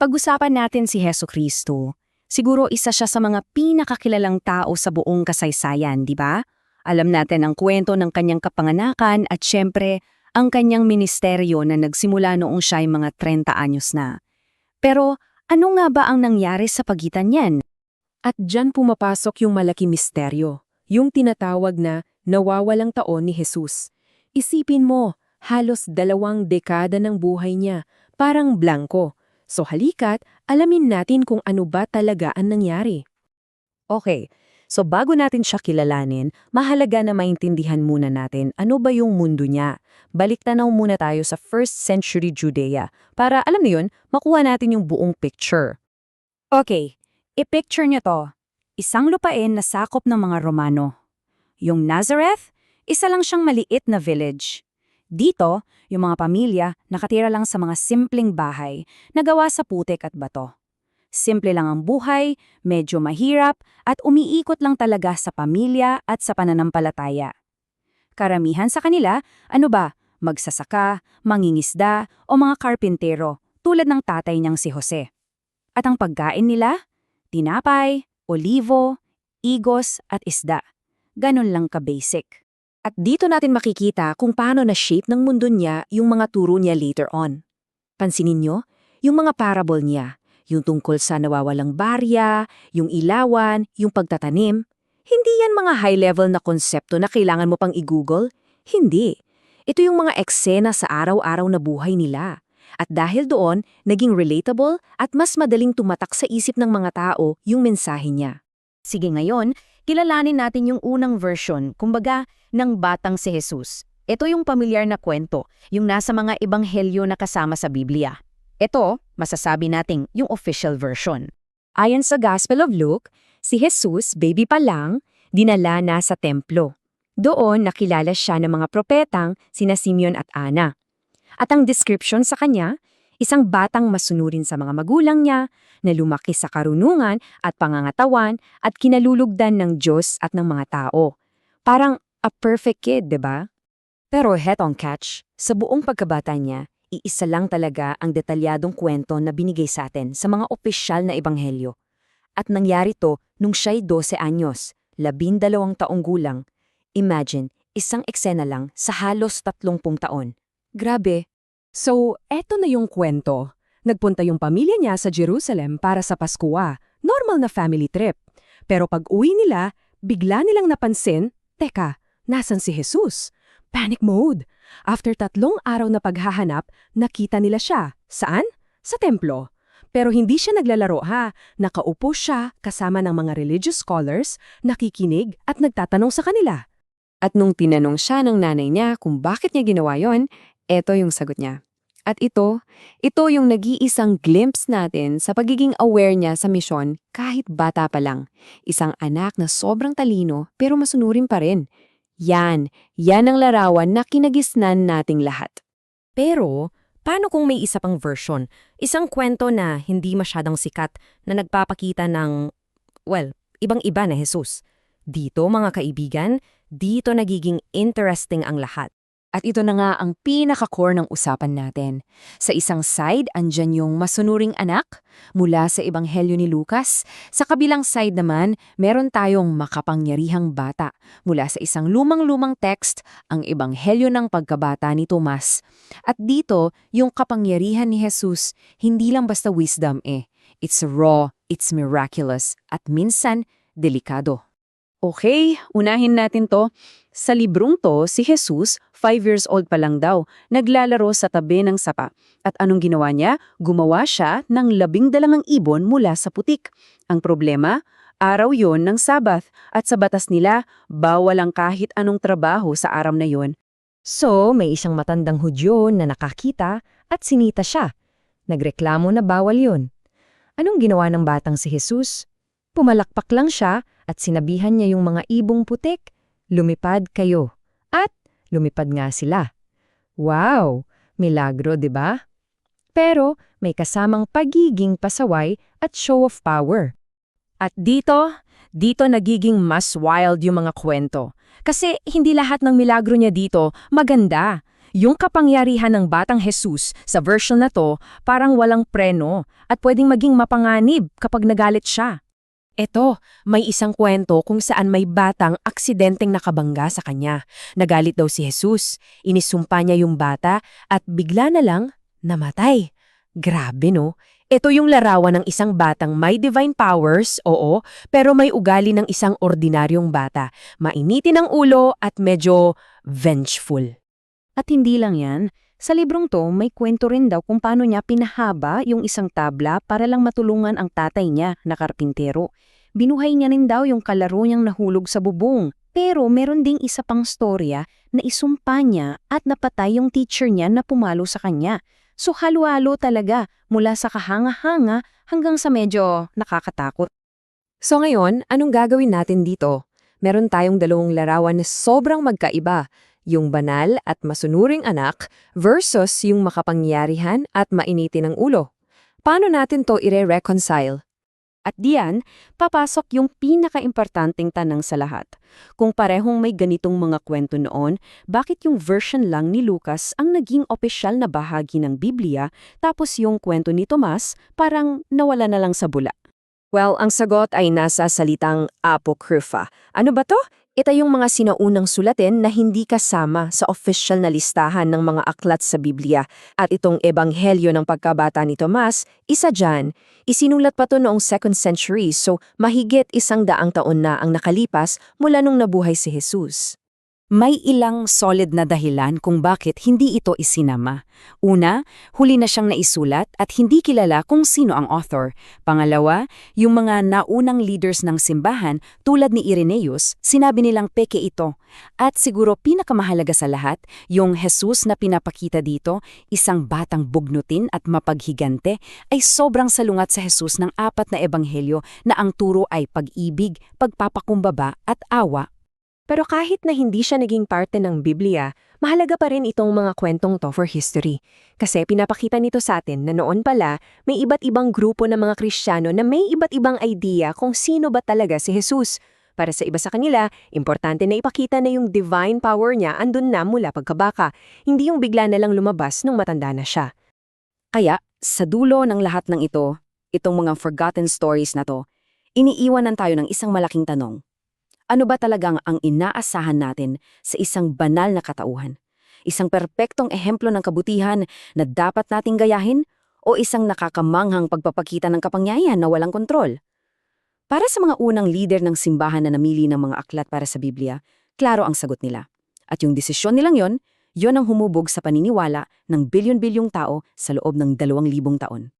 Pag-usapan natin si Hesus Kristo. Siguro isa siya sa mga pinakakilalang tao sa buong kasaysayan, di ba? Alam natin ang kwento ng kanyang kapanganakan at syempre, ang kanyang ministeryo na nagsimula noong siya ay mga 30 anyos na. Pero ano nga ba ang nangyari sa pagitan niyan? At dyan pumapasok yung malaking misteryo, yung tinatawag na nawawalang taon ni Jesus. Isipin mo, halos 2 dekada ng buhay niya, parang blanko. So halika't, alamin natin kung ano ba talaga ang nangyari. Okay, so bago natin siya kilalanin, mahalaga na maintindihan muna natin ano ba yung mundo niya. Baliktanaw muna tayo sa 1st century Judea para, alam niyo yun, makuha natin yung buong picture. Okay, i-picture niyo to. Isang lupain na sakop ng mga Romano. Yung Nazareth, isa lang siyang maliit na village. Dito, yung mga pamilya nakatira lang sa mga simpleng bahay na gawa sa putik at bato. Simple lang ang buhay, medyo mahirap, at umiikot lang talaga sa pamilya at sa pananampalataya. Karamihan sa kanila, magsasaka, mangingisda, o mga karpintero, tulad ng tatay niyang si Jose. At ang pagkain nila? Tinapay, olivo, igos, at isda. Ganun lang ka-basic. At dito natin makikita kung paano na-shape ng mundo niya yung mga turo niya later on. Pansinin nyo, yung mga parable niya, yung tungkol sa nawawalang barya, yung ilawan, yung pagtatanim, hindi yan mga high-level na konsepto na kailangan mo pang i-google. Hindi. Ito yung mga eksena sa araw-araw na buhay nila. At dahil doon, naging relatable at mas madaling tumatak sa isip ng mga tao yung mensahe niya. Sige ngayon, kilalanin natin yung unang version, kumbaga, ng batang si Jesus. Ito yung pamilyar na kwento, yung nasa mga ebanghelyo na kasama sa Biblia. Ito, masasabi nating yung official version. Ayon sa Gospel of Luke, si Jesus, baby pa lang, dinala na sa templo. Doon nakilala siya ng mga propetang sina Simeon at Ana. At ang description sa kanya, isang batang masunurin sa mga magulang niya, na lumaki sa karunungan at pangangatawan at kinalulugdan ng Diyos at ng mga tao. Parang a perfect kid, diba? Pero hetong catch, sa buong pagkabata niya, iisa lang talaga ang detalyadong kwento na binigay sa atin sa mga opisyal na ebanghelyo. At nangyari to nung siya'y 12 anyos, 12 taong gulang. Imagine, isang eksena lang sa halos 30 taon. Grabe. So, eto na yung kwento. Nagpunta yung pamilya niya sa Jerusalem para sa Paskwa, normal na family trip. Pero pag uwi nila, bigla nilang napansin, teka, nasan si Jesus? Panic mode. After 3 araw na paghahanap, nakita nila siya. Saan? Sa templo. Pero hindi siya naglalaro ha. Nakaupo siya kasama ng mga religious scholars, nakikinig at nagtatanong sa kanila. At nung tinanong siya ng nanay niya kung bakit niya ginawa yon, eto yung sagot niya. At ito yung nag-iisang glimpse natin sa pagiging aware niya sa misyon kahit bata pa lang. Isang anak na sobrang talino pero masunurin pa rin. Yan ang larawan na kinagisnan nating lahat. Pero, paano kung may isa pang version? Isang kwento na hindi masyadong sikat na nagpapakita ng, ibang-iba na Jesus. Dito mga kaibigan, dito nagiging interesting ang lahat. At ito na nga ang pinaka-core ng usapan natin. Sa isang side, andyan yung masunuring anak mula sa Ebanghelyo ni Lucas. Sa kabilang side naman, meron tayong makapangyarihang bata mula sa isang lumang-lumang text, ang Ebanghelyo ng pagkabata ni Tomas. At dito, yung kapangyarihan ni Jesus, hindi lang basta wisdom It's raw, it's miraculous, at minsan, delikado. Okay, unahin natin to. Sa librong to, si Jesus, 5 years old pa lang daw, naglalaro sa tabi ng sapa. At anong ginawa niya? Gumawa siya ng 12 ibon mula sa putik. Ang problema, araw yon ng Sabath at sa batas nila, bawal ang kahit anong trabaho sa araw na yon. So, may isang matandang Hudyo na nakakita at sinita siya. Nagreklamo na bawal yun. Anong ginawa ng batang si Jesus? Pumalakpak lang siya at sinabihan niya yung mga ibong putik, lumipad kayo. At lumipad nga sila. Wow! Milagro, di ba? Pero may kasamang pagiging pasaway at show of power. At dito nagiging mas wild yung mga kwento. Kasi hindi lahat ng milagro niya dito maganda. Yung kapangyarihan ng batang Jesus sa version na to parang walang preno at pwedeng maging mapanganib kapag nagalit siya. Eto, may isang kwento kung saan may batang aksidenteng nakabangga sa kanya. Nagalit daw si Jesus, inisumpa niya yung bata at bigla na lang namatay. Grabe no? Ito yung larawan ng isang batang may divine powers, oo, pero may ugali ng isang ordinaryong bata. Mainitin ang ulo at medyo vengeful. At hindi lang yan, sa librong to may kwento rin daw kung paano niya pinahaba yung isang tabla para lang matulungan ang tatay niya na karpintero. Binuhay niya rin daw yung kalaro niyang nahulog sa bubong. Pero meron ding isa pang storya na isumpa niya at napatay yung teacher niya na pumalo sa kanya. So halo-halo talaga mula sa kahanga-hanga hanggang sa medyo nakakatakot. So ngayon, anong gagawin natin dito? Meron tayong dalawang larawan na sobrang magkaiba. Yung banal at masunuring anak versus yung makapangyarihan at mainitin ng ulo. Paano natin to ire-reconcile? At diyan, papasok yung pinaka-importanting tanang sa lahat. Kung parehong may ganitong mga kwento noon, bakit yung version lang ni Lucas ang naging opisyal na bahagi ng Biblia, tapos yung kwento ni Tomas parang nawala na lang sa bula? Well, ang sagot ay nasa salitang apocrypha. Ano ba to? Ito yung mga sinaunang sulatin na hindi kasama sa official na listahan ng mga aklat sa Biblia. At itong ebanghelyo ng pagkabata ni Tomas, isa dyan. Isinulat pa to noong 2nd century, so mahigit 100 taon na ang nakalipas mula nung nabuhay si Jesus. May ilang solid na dahilan kung bakit hindi ito isinama. Una, huli na siyang naisulat at hindi kilala kung sino ang author. Pangalawa, yung mga naunang leaders ng simbahan tulad ni Irenaeus, sinabi nilang peke ito. At siguro pinakamahalaga sa lahat, yung Jesus na pinapakita dito, isang batang bugnutin at mapaghigante, ay sobrang salungat sa Jesus ng 4 na ebanghelyo na ang turo ay pag-ibig, pagpapakumbaba at awa. Pero kahit na hindi siya naging parte ng Biblia, mahalaga pa rin itong mga kwentong to for history. Kasi pinapakita nito sa atin na noon pala, may iba't ibang grupo ng mga Kristiyano na may iba't ibang idea kung sino ba talaga si Jesus. Para sa iba sa kanila, importante na ipakita na yung divine power niya andun na mula pagkabaka, hindi yung bigla na lang lumabas nung matanda na siya. Kaya, sa dulo ng lahat ng ito, itong mga forgotten stories na to, iniiwanan tayo ng isang malaking tanong. Ano ba talagang ang inaasahan natin sa isang banal na katauhan? Isang perpektong ehemplo ng kabutihan na dapat nating gayahin o isang nakakamanghang pagpapakita ng kapangyarihan na walang kontrol? Para sa mga unang leader ng simbahan na namili ng mga aklat para sa Biblia, klaro ang sagot nila. At yung desisyon nilang yon ang humubog sa paniniwala ng bilyon-bilyong tao sa loob ng 2,000 taon.